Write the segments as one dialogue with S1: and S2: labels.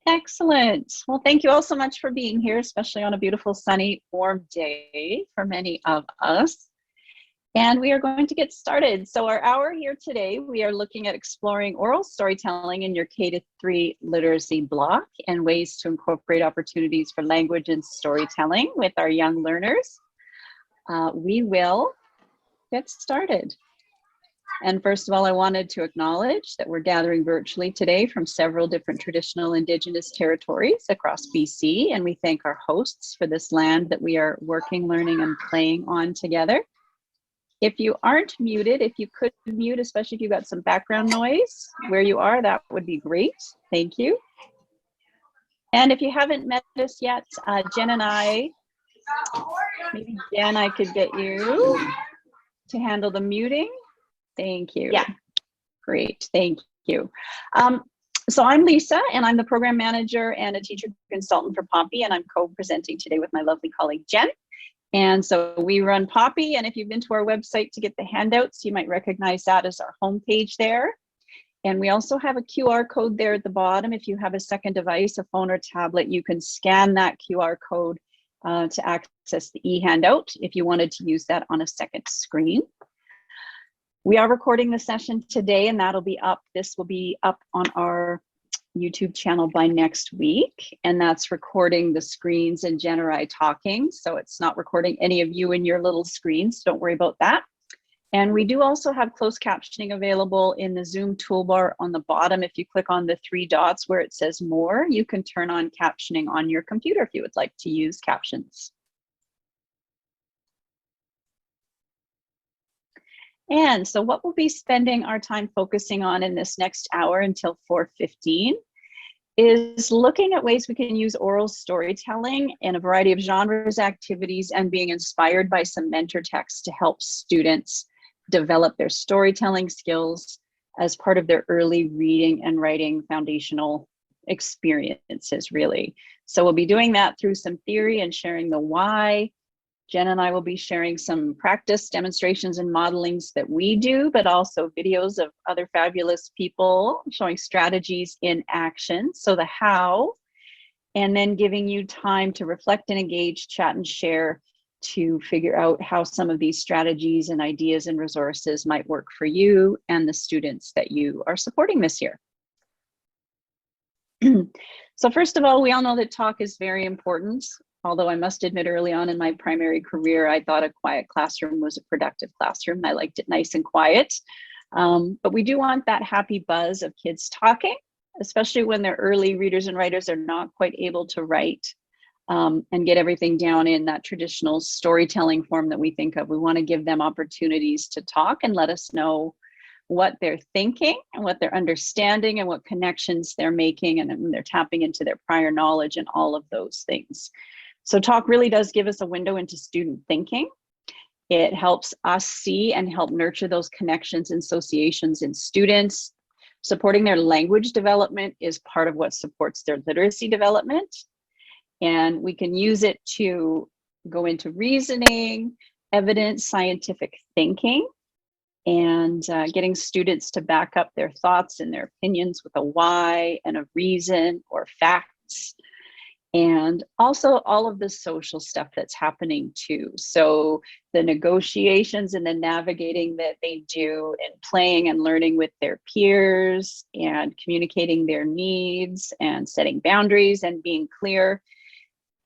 S1: Excellent. Well, thank you all so much for being here, especially on a beautiful, sunny, warm day for many of us. And we are going to get started. So our hour here today, we are looking at exploring oral storytelling in your K-3 literacy block and ways to incorporate opportunities for language and storytelling with our young learners. We will get started. And first of all, I wanted to acknowledge that we're gathering virtually today from several different traditional Indigenous territories across BC, and we thank our hosts for this land that we are working, learning, and playing on together. If you aren't muted, if you could mute, especially if you've got some background noise where you are, that would be great. Thank you. And if you haven't met us yet, Jen and I, maybe Jen, I could get you to handle the muting. Thank you.
S2: Yeah.
S1: Great. Thank you. So I'm Lisa, and I'm the program manager and a teacher consultant for POPEY, and I'm co-presenting today with my lovely colleague, Jen. And so we run POPEY, and if you've been to our website to get the handouts, you might recognize that as our homepage there. And we also have a QR code there at the bottom. If you have a second device, a phone or tablet, you can scan that QR code to access the e-handout if you wanted to use that on a second screen. We are recording the session today, and that'll be up. This will be up on our YouTube channel by next week, and that's recording the screens and Jen or I talking. So it's not recording any of you in your little screens. Don't worry about that. And we do also have closed captioning available in the Zoom toolbar on the bottom. If you click on the three dots where it says more, you can turn on captioning on your computer if you would like to use captions. And so what we'll be spending our time focusing on in this next hour until 4:15 is looking at ways we can use oral storytelling in a variety of genres, activities, and being inspired by some mentor texts to help students develop their storytelling skills as part of their early reading and writing foundational experiences, really. So we'll be doing that through some theory and sharing the why. Jen and I will be sharing some practice demonstrations and modelings that we do, but also videos of other fabulous people showing strategies in action. So the how, and then giving you time to reflect and engage, chat and share to figure out how some of these strategies and ideas and resources might work for you and the students that you are supporting this year. So first of all, we all know that talk is very important. Although I must admit early on in my primary career, I thought a quiet classroom was a productive classroom. I liked it nice and quiet. But we do want that happy buzz of kids talking, especially when they're early readers and writers are not quite able to write and get everything down in that traditional storytelling form that we think of. We want to give them opportunities to talk and let us know what they're thinking and what they're understanding and what connections they're making, and they're tapping into their prior knowledge and all of those things. So talk really does give us a window into student thinking. It helps us see and help nurture those connections and associations in students. Supporting their language development is part of what supports their literacy development. And we can use it to go into reasoning, evidence, scientific thinking, and getting students to back up their thoughts and their opinions with a why and a reason or facts. And also all of the social stuff that's happening too. So the negotiations and the navigating that they do and playing and learning with their peers and communicating their needs and setting boundaries and being clear,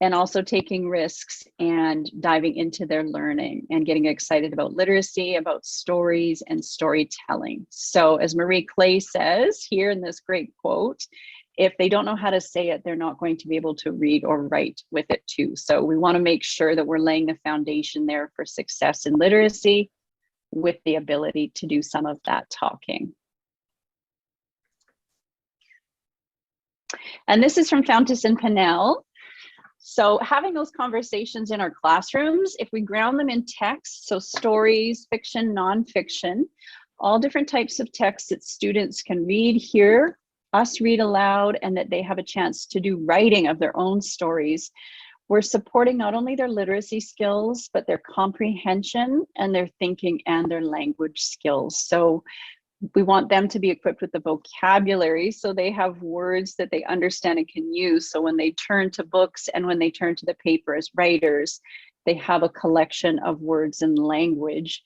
S1: and also taking risks and diving into their learning and getting excited about literacy, about stories and storytelling. So as Marie Clay says here in this great quote, if they don't know how to say it, they're not going to be able to read or write with it too. So we want to make sure that we're laying the foundation there for success in literacy with the ability to do some of that talking. And this is from Fountas and Pinnell. So having those conversations in our classrooms, if we ground them in text, so stories, fiction, nonfiction, all different types of texts that students can read, hear us read aloud, and that they have a chance to do writing of their own stories, we're supporting not only their literacy skills, but their comprehension and their thinking and their language skills. So We want them to be equipped with the vocabulary so they have words that they understand and can use. So when they turn to books and when they turn to the paper as writers, they have a collection of words and language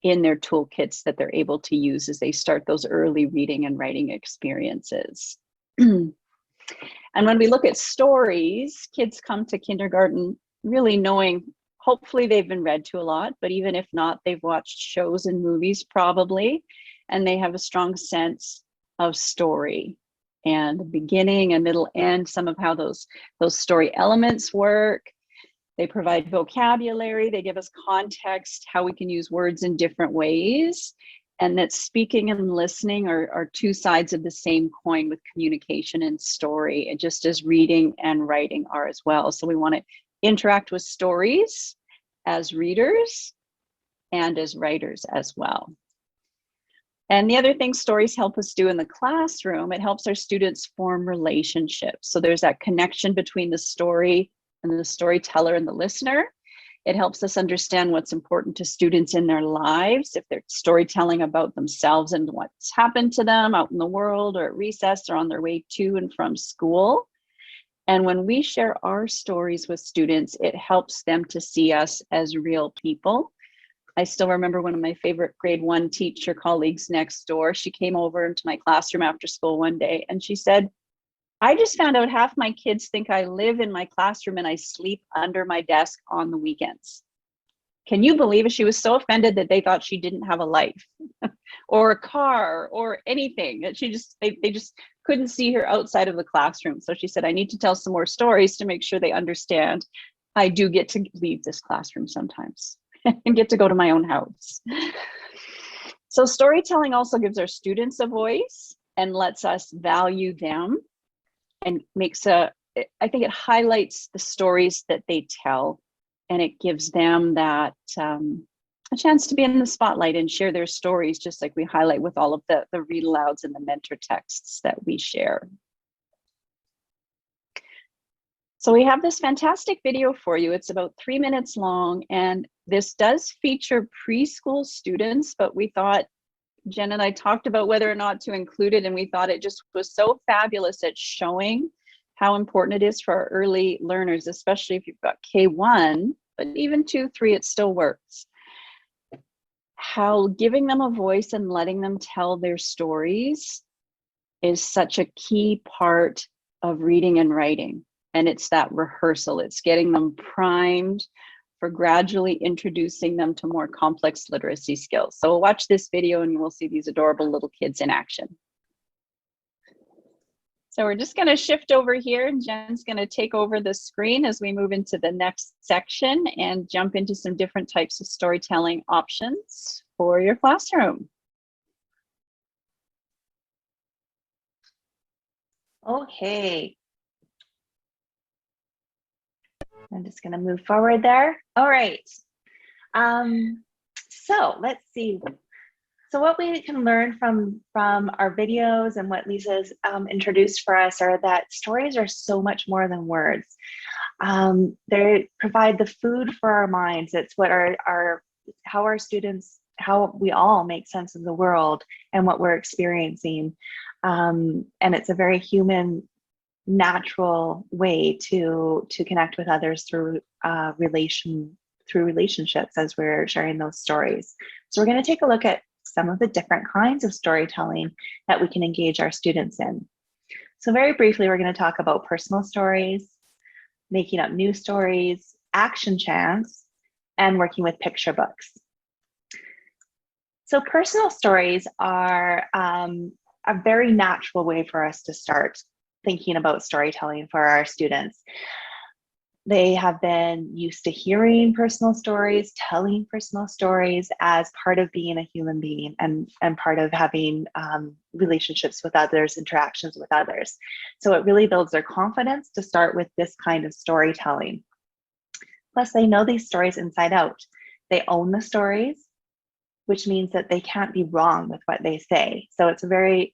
S1: in their toolkits that they're able to use as they start those early reading and writing experiences. And when we look at stories, kids come to kindergarten really knowing, hopefully they've been read to a lot, but even if not, they've watched shows and movies probably, and they have a strong sense of story and the beginning and middle end, some of how those story elements work. They provide vocabulary, they give us context, how we can use words in different ways, and that speaking and listening are two sides of the same coin with communication and story, and just as reading and writing are as well. So we want to interact with stories as readers and as writers as well. And the other thing stories help us do in the classroom, it helps our students form relationships. So there's that connection between the story and the storyteller and the listener. It helps us understand what's important to students in their lives, if they're storytelling about themselves and what's happened to them out in the world or at recess or on their way to and from school. And when we share our stories with students, it helps them to see us as real people. I still remember one of my favorite grade 1 teacher colleagues next door. She came over into my classroom after school one day and she said, I just found out half my kids think I live in my classroom and I sleep under my desk on the weekends. Can you believe it? She was so offended that they thought she didn't have a life or a car or anything. That they just couldn't see her outside of the classroom. So she said, I need to tell some more stories to make sure they understand I do get to leave this classroom sometimes and get to go to my own house. So storytelling also gives our students a voice and lets us value them, and I think it highlights the stories that they tell, and it gives them that a chance to be in the spotlight and share their stories, just like we highlight with all of the read alouds and the mentor texts that we share. So we have this fantastic video for you. It's about 3 minutes long, and this does feature preschool students, but we thought, Jen and I talked about whether or not to include it, and we thought it just was so fabulous at showing how important it is for our early learners, especially if you've got K1, but even 2, 3, it still works. How giving them a voice and letting them tell their stories is such a key part of reading and writing. And it's that rehearsal, it's getting them primed for gradually introducing them to more complex literacy skills. So we'll watch this video and you will see these adorable little kids in action. So we're just going to shift over here, and Jen's going to take over the screen as we move into the next section and jump into some different types of storytelling options for your classroom.
S2: Okay. I'm just going to move forward there. All right. So let's see. So what we can learn from our videos and what Lisa's introduced for us are that stories are so much more than words. They provide the food for our minds. It's what how our students, how we all make sense of the world and what we're experiencing. And it's a very human, natural way to connect with others through relationships as we're sharing those stories. So we're going to take a look at some of the different kinds of storytelling that we can engage our students in. So very briefly, we're going to talk about personal stories, making up new stories, action chants, and working with picture books. So personal stories are a very natural way for us to start thinking about storytelling for our students. They have been used to hearing personal stories, telling personal stories as part of being a human being and part of having relationships with others, interactions with others. So it really builds their confidence to start with this kind of storytelling. Plus, they know these stories inside out. They own the stories, which means that they can't be wrong with what they say. So it's very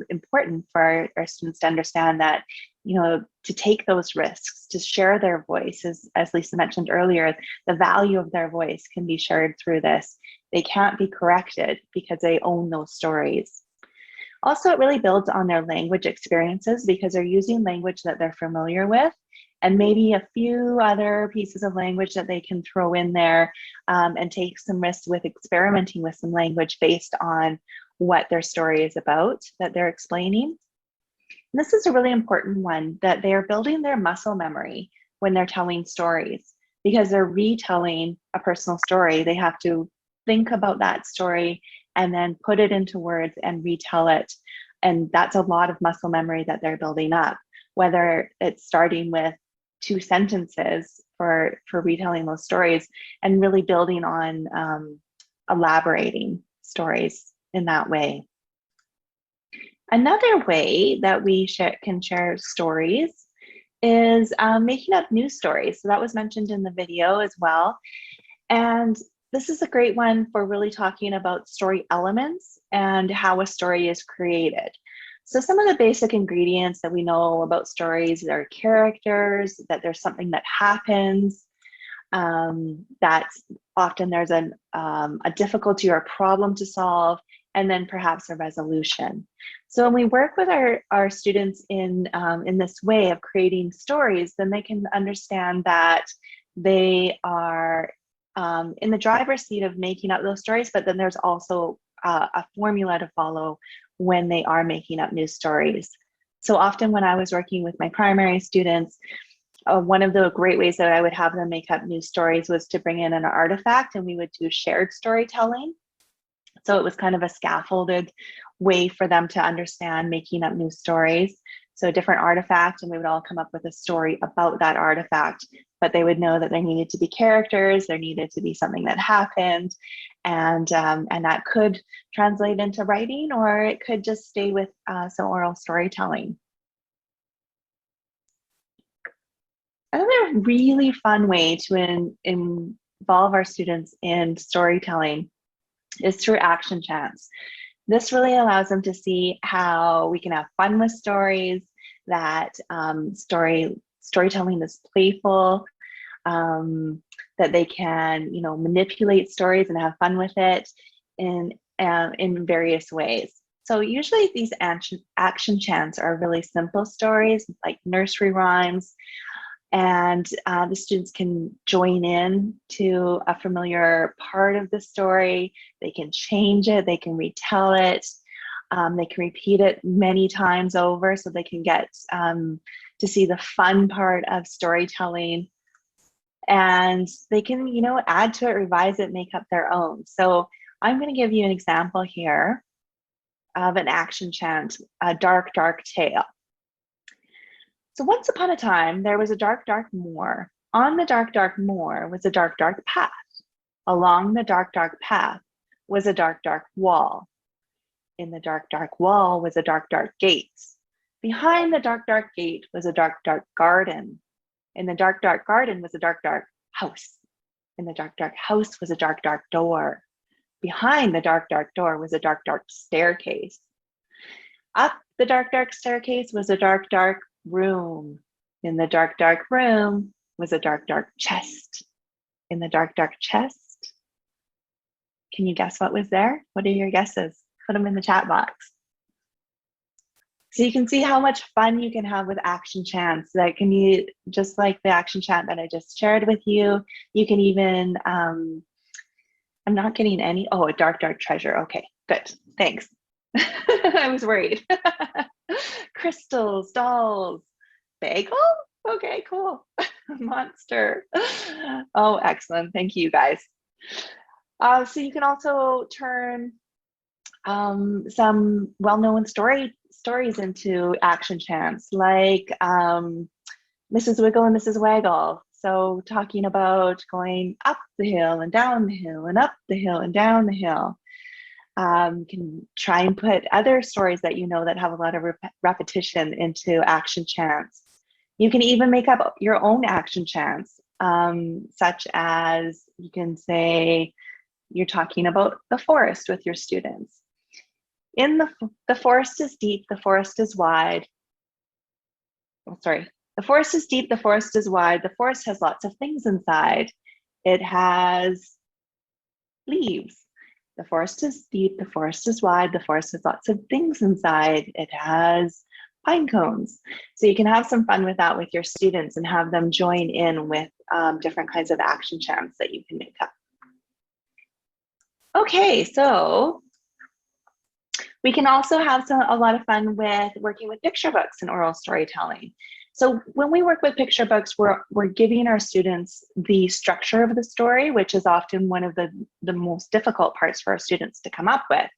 S2: important for our students to understand that, to take those risks, to share their voice, as Lisa mentioned earlier, the value of their voice can be shared through this They can't be corrected because they own those stories. Also, it really builds on their language experiences because they're using language that they're familiar with, and maybe a few other pieces of language that they can throw in there, and take some risks with experimenting with some language based on what their story is about that they're explaining. And this is a really important one, that they're building their muscle memory when they're telling stories, because they're retelling a personal story. They have to think about that story and then put it into words and retell it. And that's a lot of muscle memory that they're building up, whether it's starting with 2 sentences for retelling those stories and really building on elaborating stories in that way. Another way that we can share stories is making up new stories. So that was mentioned in the video as well. And this is a great one for really talking about story elements and how a story is created. So some of the basic ingredients that we know about stories are characters, that there's something that happens, that often there's a difficulty or a problem to solve, and then perhaps a resolution. So when we work with our students in this way of creating stories, then they can understand that they are in the driver's seat of making up those stories, but then there's also a formula to follow when they are making up new stories. So often when I was working with my primary students, one of the great ways that I would have them make up new stories was to bring in an artifact, and we would do shared storytelling. So it was kind of a scaffolded way for them to understand making up new stories. So a different artifact, and we would all come up with a story about that artifact, but they would know that there needed to be characters, there needed to be something that happened, and that could translate into writing, or it could just stay with some oral storytelling. Another really fun way to involve our students in storytelling is through action chants. This really allows them to see how we can have fun with stories, that storytelling is playful, that they can, manipulate stories and have fun with it in various ways. So usually these action chants are really simple stories like nursery rhymes, and the students can join in to a familiar part of the story. They can change it, they can retell it, they can repeat it many times over so they can get to see the fun part of storytelling. And they can, add to it, revise it, make up their own. So I'm going to give you an example here of an action chant, a dark, dark tale. So once upon a time, there was a dark, dark moor. On the dark, dark moor was a dark, dark path. Along the dark, dark path was a dark, dark wall. In the dark, dark wall was a dark, dark gate. Behind the dark, dark gate was a dark, dark garden. In the dark, dark garden was a dark, dark house. In the dark, dark house was a dark, dark door. Behind the dark, dark door was a dark, dark staircase. Up the dark, dark staircase was a dark, dark room. In the dark, dark room was a dark, dark chest. In the dark, dark chest, can you guess what was there? What are your guesses? Put them in the chat box. So you can see how much fun you can have with action chants. That can be just like the action chant that I just shared with you. You can even, I'm not getting any, oh, a dark, dark treasure. Okay, good, thanks. I was worried. Crystals, dolls, bagel? Okay, cool. Monster. Oh, excellent. Thank you, guys. So you can also turn some well-known stories into action chants, like Mrs. Wiggle and Mrs. Waggle. So talking about going up the hill and down the hill and up the hill and down the hill. You can try and put other stories that that have a lot of repetition into action chants. You can even make up your own action chants, such as you can say you're talking about the forest with your students. In the forest is deep, the forest is wide. Oh, sorry. The forest is deep, the forest is wide. The forest has lots of things inside. It has leaves. The forest is deep, the forest is wide, the forest has lots of things inside. It has pine cones. So you can have some fun with that with your students and have them join in with different kinds of action chants that you can make up. Okay, so we can also have a lot of fun with working with picture books and oral storytelling. So when we work with picture books, we're giving our students the structure of the story, which is often one of the most difficult parts for our students to come up with.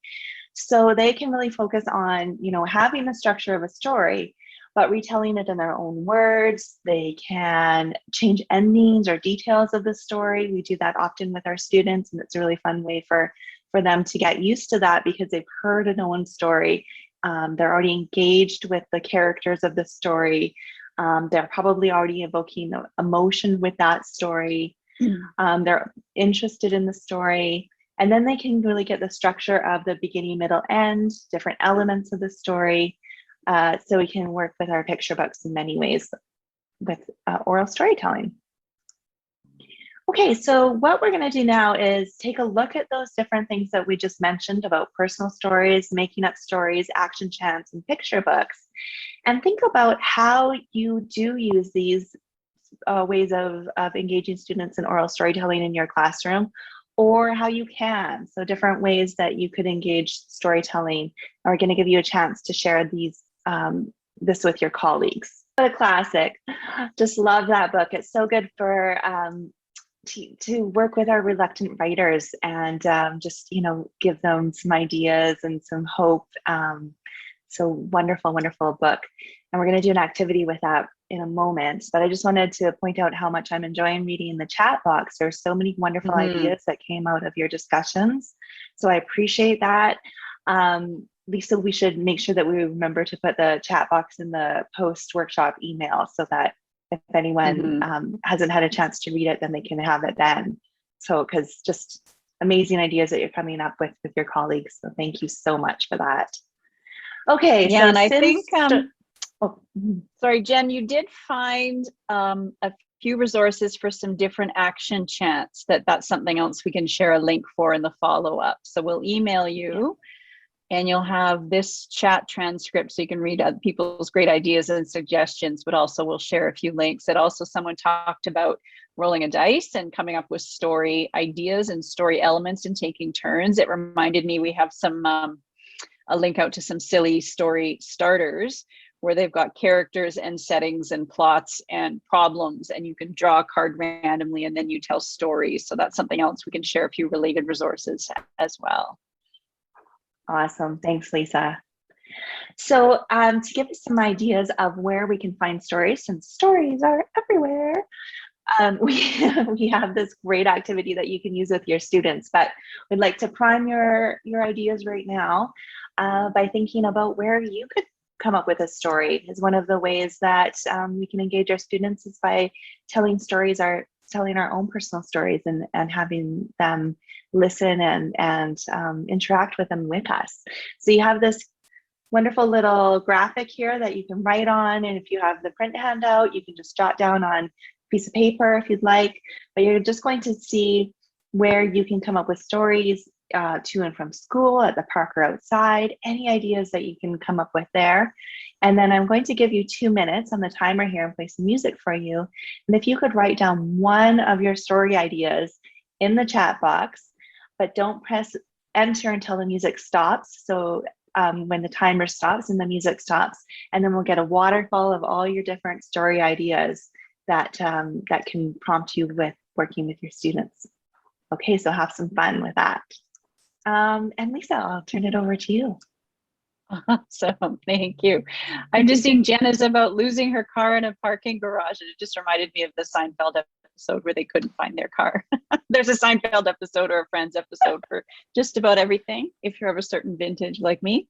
S2: So they can really focus on, having the structure of a story, but retelling it in their own words. They can change endings or details of the story. We do that often with our students, and it's a really fun way for them to get used to that because they've heard a known story. They're already engaged with the characters of the story. They're probably already evoking emotion with that story. They're interested in the story. And then they can really get the structure of the beginning, middle, end, different elements of the story. So we can work with our picture books in many ways with oral storytelling. Okay, so what we're going to do now is take a look at those different things that we just mentioned about personal stories, making up stories, action chants, and picture books, and think about how you do use these ways of engaging students in oral storytelling in your classroom, or how you can. So different ways that you could engage storytelling are going to give you a chance to share this with your colleagues. What a classic. Just love that book. It's so good for to work with our reluctant writers and just, give them some ideas and some hope. So wonderful, wonderful book. And we're going to do an activity with that in a moment, but I just wanted to point out how much I'm enjoying reading in the chat box. There's so many wonderful ideas that came out of your discussions. So I appreciate that. Lisa, we should make sure that we remember to put the chat box in the post-workshop email so that if anyone hasn't had a chance to read it, then they can have it then. So, because just amazing ideas that you're coming up with your colleagues. So thank you so much for that. Okay,
S1: yeah,
S2: so
S1: and I think, sorry, Jen, you did find a few resources for some different action chants. That's something else we can share a link for in the follow-up. So we'll email you. And you'll have this chat transcript so you can read people's great ideas and suggestions, but also we'll share a few links. That also someone talked about rolling a dice and coming up with story ideas and story elements and taking turns. It reminded me we have some a link out to some silly story starters where they've got characters and settings and plots and problems, and you can draw a card randomly and then you tell stories. So that's something else we can share, a few related resources as well.
S2: Awesome. Thanks, Lisa. So to give us some ideas of where we can find stories, since stories are everywhere, we have this great activity that you can use with your students, but we'd like to prime your ideas right now by thinking about where you could come up with a story. Is one of the ways that we can engage our students is by telling our own personal stories and having them listen and interact with them with us. So you have this wonderful little graphic here that you can write on, and if you have the print handout, you can just jot down on a piece of paper if you'd like, but you're just going to see where you can come up with stories to and from school, at the park or outside, any ideas that you can come up with there. And then I'm going to give you 2 minutes on the timer here and play some music for you. And if you could write down one of your story ideas in the chat box, but don't press enter until the music stops. So when the timer stops and the music stops, and then we'll get a waterfall of all your different story ideas that can prompt you with working with your students. Okay, so have some fun with that. And Lisa, I'll turn it over to you.
S1: Awesome, thank you. I'm just seeing Jen is about losing her car in a parking garage, and it just reminded me of the Seinfeld episode where they couldn't find their car. There's a Seinfeld episode or a Friends episode for just about everything, if you're of a certain vintage like me.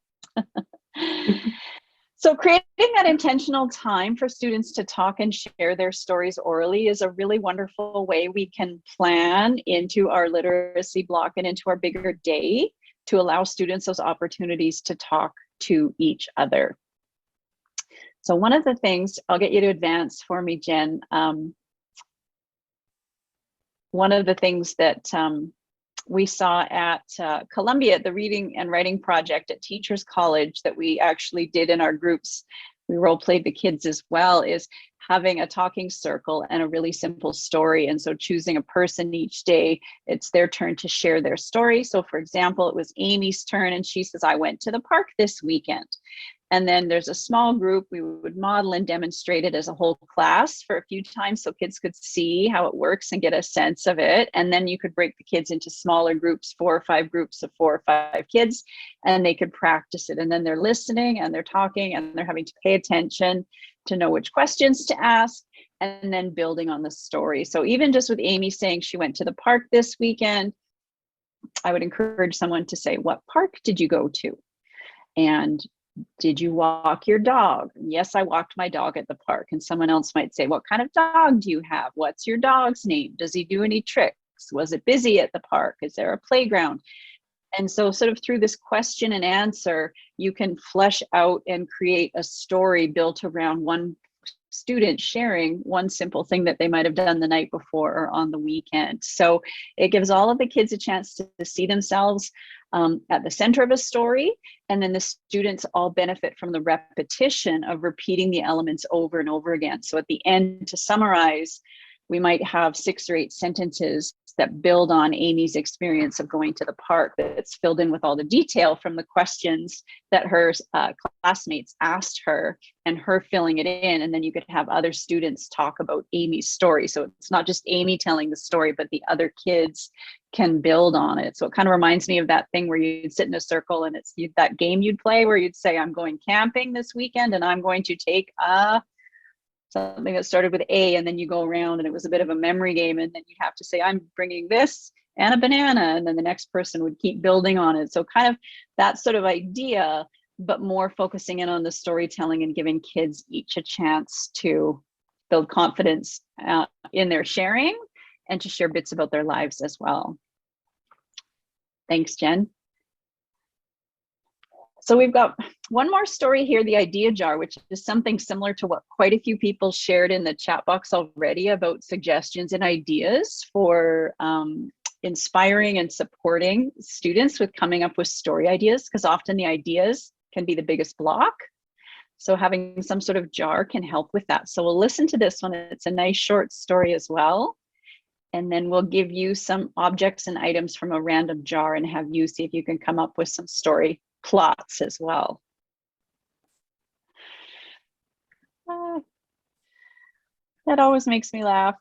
S1: So creating that intentional time for students to talk and share their stories orally is a really wonderful way we can plan into our literacy block and into our bigger day to allow students those opportunities to talk to each other. So one of the things, I'll get you to advance for me, Jen. One of the things that we saw at Columbia, at the Reading and Writing Project at Teachers College that we actually did in our groups, we role played the kids as well, is having a talking circle and a really simple story. And so choosing a person each day, it's their turn to share their story. So for example, it was Amy's turn and she says, I went to the park this weekend. And then there's a small group. We would model and demonstrate it as a whole class for a few times so kids could see how it works and get a sense of it. And then you could break the kids into smaller groups, 4 or 5 groups of 4 or 5 kids, and they could practice it. And then they're listening and they're talking and they're having to pay attention to know which questions to ask and then building on the story. So even just with Amy saying she went to the park this weekend, I would encourage someone to say, what park did you go to? And did you walk your dog? Yes, I walked my dog at the park. And someone else might say, what kind of dog do you have? What's your dog's name? Does he do any tricks? Was it busy at the park? Is there a playground? And so sort of through this question and answer, you can flesh out and create a story built around one student sharing one simple thing that they might have done the night before or on the weekend. So it gives all of the kids a chance to see themselves at the center of a story. And then the students all benefit from the repetition of repeating the elements over and over again. So at the end, to summarize, we might have 6 or 8 sentences that build on Amy's experience of going to the park, that's filled in with all the detail from the questions that her classmates asked her and her filling it in. And then you could have other students talk about Amy's story. So it's not just Amy telling the story, but the other kids can build on it. So it kind of reminds me of that thing where you'd sit in a circle and it's that game you'd play where you'd say, I'm going camping this weekend and I'm going to take something that started with A, and then you go around and it was a bit of a memory game, and then you'd have to say, I'm bringing this and a banana, and then the next person would keep building on it. So kind of that sort of idea, but more focusing in on the storytelling and giving kids each a chance to build confidence in their sharing and to share bits about their lives as well. Thanks, Jen. So we've got one more story here, the idea jar, which is something similar to what quite a few people shared in the chat box already about suggestions and ideas for inspiring and supporting students with coming up with story ideas, because often the ideas can be the biggest block. So having some sort of jar can help with that. So we'll listen to this one. It's a nice short story as well. And then we'll give you some objects and items from a random jar and have you see if you can come up with some story plots as well. That always makes me laugh.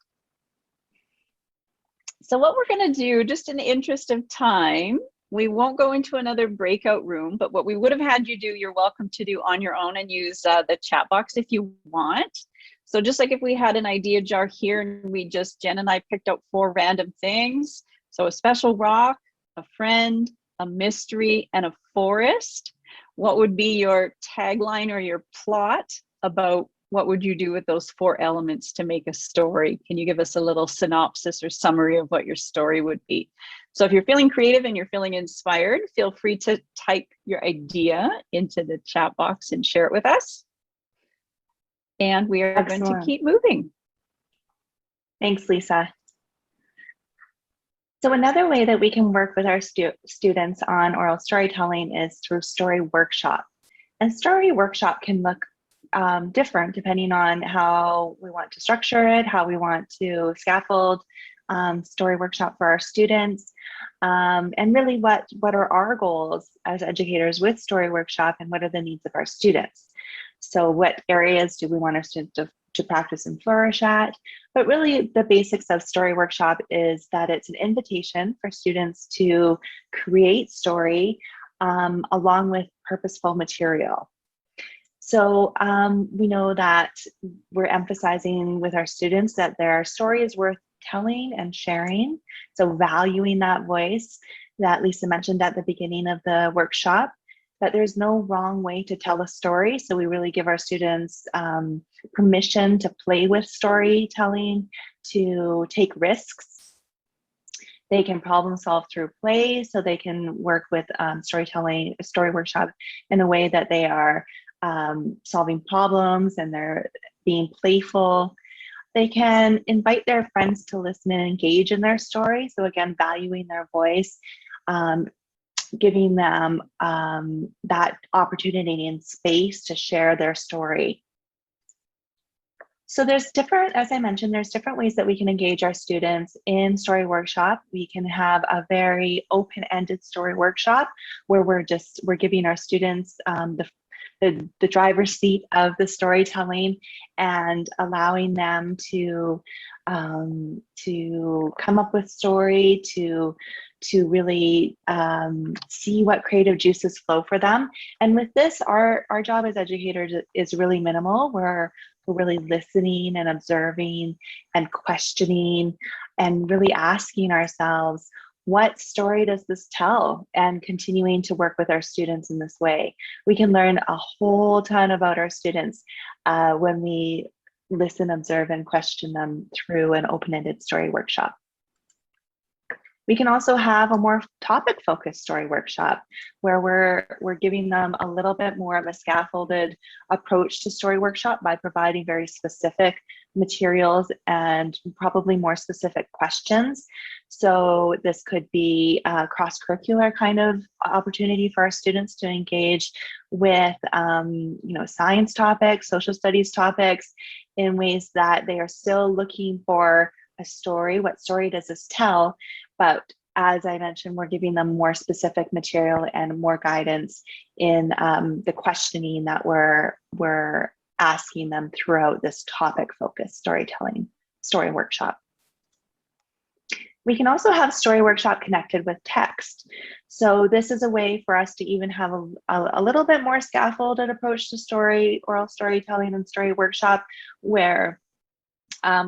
S1: So what we're going to do, just in the interest of time, we won't go into another breakout room, but what we would have had you do, you're welcome to do on your own and use the chat box if you want. So just like if we had an idea jar here and we just, Jen and I picked out 4 random things. So a special rock, a friend, a mystery, and a forest. What would be your tagline or your plot about what would you do with those 4 elements to make a story? Can you give us a little synopsis or summary of what your story would be? So if you're feeling creative and you're feeling inspired, feel free to type your idea into the chat box and share it with us. And we are going to keep moving.
S2: Thanks, Lisa. So another way that we can work with our students on oral storytelling is through story workshop. And story workshop can look different depending on how we want to structure it, how we want to scaffold story workshop for our students, and really what are our goals as educators with story workshop and what are the needs of our students. So what areas do we want our students to practice and flourish at? But really the basics of story workshop is that it's an invitation for students to create story along with purposeful material. So we know that we're emphasizing with our students that their story is worth telling and sharing. So valuing that voice that Lisa mentioned at the beginning of the workshop, that there's no wrong way to tell a story. So we really give our students permission to play with storytelling, to take risks. They can problem solve through play, so they can work with story workshop in a way that they are solving problems and they're being playful. They can invite their friends to listen and engage in their story. So again, valuing their voice, giving them that opportunity and space to share their story. So there's different, as I mentioned, there's different ways that we can engage our students in story workshop. We can have a very open-ended story workshop where we're giving our students the driver's seat of the storytelling and allowing them to come up with story, to really see what creative juices flow for them. And with this, our job as educators is really minimal. We're really listening and observing and questioning and really asking ourselves, what story does this tell? And continuing to work with our students in this way. We can learn a whole ton about our students when we listen, observe, and question them through an open-ended story workshop. We can also have a more topic-focused story workshop where we're giving them a little bit more of a scaffolded approach to story workshop by providing very specific materials and probably more specific questions. So this could be a cross-curricular kind of opportunity for our students to engage with science topics, social studies topics, in ways that they are still looking for a story. What story does this tell? But as I mentioned, we're giving them more specific material and more guidance in the questioning that we're asking them throughout this topic-focused story workshop. We can also have story workshop connected with text. So this is a way for us to even have a little bit more scaffolded approach to oral storytelling and story workshop, where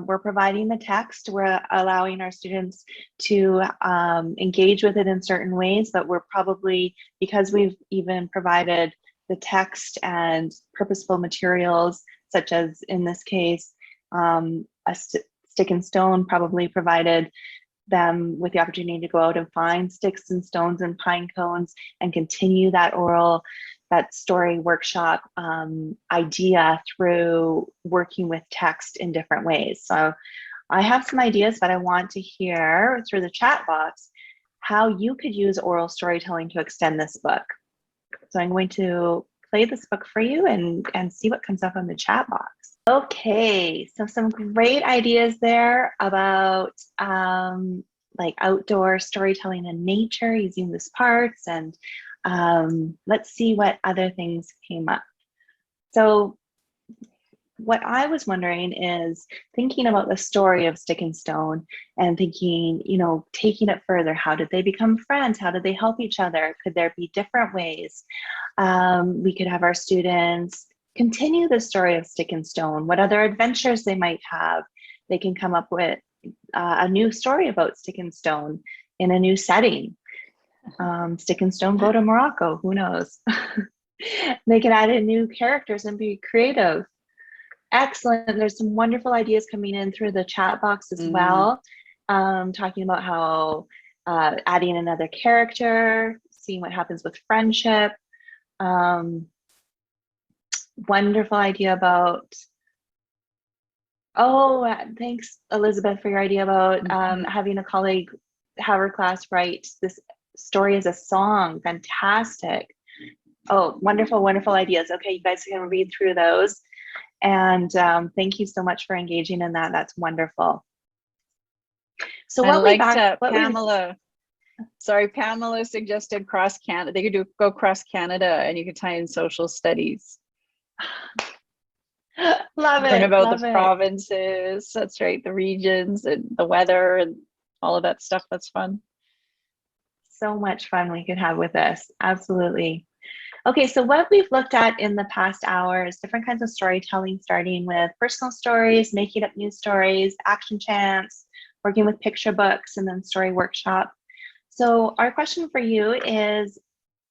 S2: we're providing the text, we're allowing our students to engage with it in certain ways, but we're probably, because we've even provided the text and purposeful materials, such as in this case, a stick and stone probably provided them with the opportunity to go out and find sticks and stones and pine cones and continue that story workshop idea through working with text in different ways. So I have some ideas, but I want to hear through the chat box how you could use oral storytelling to extend this book. So I'm going to play this book for you and see what comes up on the chat box. Okay, so some great ideas there about like outdoor storytelling in nature using loose parts, and let's see what other things came up. So what I was wondering is thinking about the story of Stick and Stone and thinking, taking it further. How did they become friends? How did they help each other? Could there be different ways? We could have our students continue the story of Stick and Stone, what other adventures they might have. They can come up with a new story about Stick and Stone in a new setting. Stick and Stone go to Morocco, who knows? They can add in new characters and be creative. Excellent. There's some wonderful ideas coming in through the chat box as well, talking about how adding another character, seeing what happens with friendship. Wonderful idea about, thanks Elizabeth for your idea about having a colleague have her class write this story as a song. Fantastic. Oh, wonderful, wonderful ideas. Okay, you guys can read through those. And thank you so much for engaging in that. That's wonderful. So
S1: I liked Pamela. Sorry, Pamela suggested cross Canada. They could go cross Canada, and you could tie in social studies.
S2: Love it.
S1: Learn about the provinces. That's right, the regions and the weather and all of that stuff. That's fun.
S2: So much fun we could have with this. Absolutely. Okay, so what we've looked at in the past hour is different kinds of storytelling, starting with personal stories, making up new stories, action chants, working with picture books, and then story workshop. So our question for you is,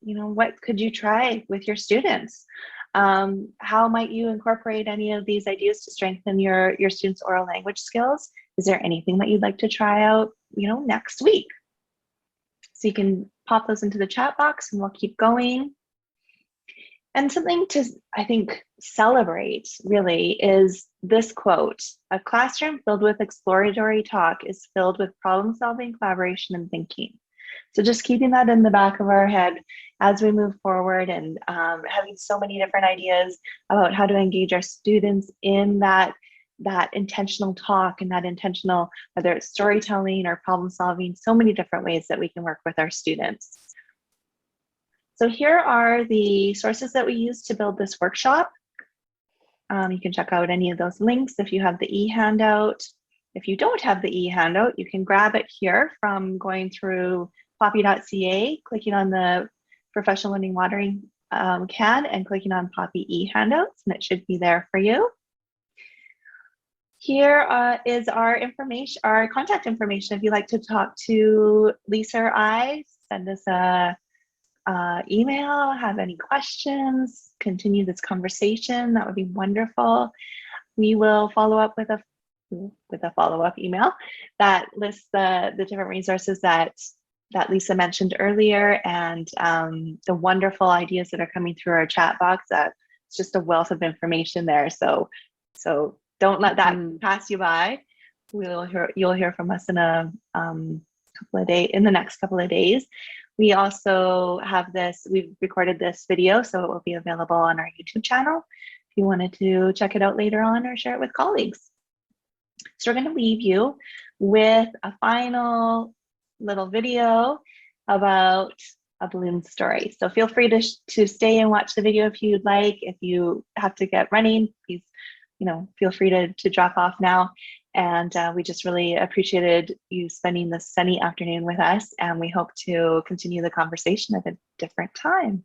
S2: what could you try with your students? How might you incorporate any of these ideas to strengthen your students' oral language skills? Is there anything that you'd like to try out, next week? So you can pop those into the chat box and we'll keep going. And something to, I think, celebrate really is this quote: "A classroom filled with exploratory talk is filled with problem solving, collaboration, and thinking." So just keeping that in the back of our head as we move forward, and having so many different ideas about how to engage our students in that intentional talk and that intentional, whether it's storytelling or problem solving, so many different ways that we can work with our students. So here are the sources that we use to build this workshop. You can check out any of those links if you have the e-handout. If you don't have the e-handout, you can grab it here from going through POPEY.ca, clicking on the professional learning watering can, and clicking on POPEY e-handouts, and it should be there for you. Here is our information, our contact information. If you'd like to talk to Lisa or I, send us a email, have any questions, continue this conversation, that would be wonderful. We will follow up with a follow-up email that lists the different resources that Lisa mentioned earlier, and the wonderful ideas that are coming through our chat box. It's just a wealth of information there. So don't let that pass you by. You'll hear from us in a couple of days, in the next couple of days. We also have this, we've recorded this video, so it will be available on our YouTube channel if you wanted to check it out later on or share it with colleagues. So we're going to leave you with a final little video about a balloon story. So feel free to stay and watch the video if you'd like. If you have to get running, please, feel free to drop off now. And we just really appreciated you spending this sunny afternoon with us, and we hope to continue the conversation at a different time.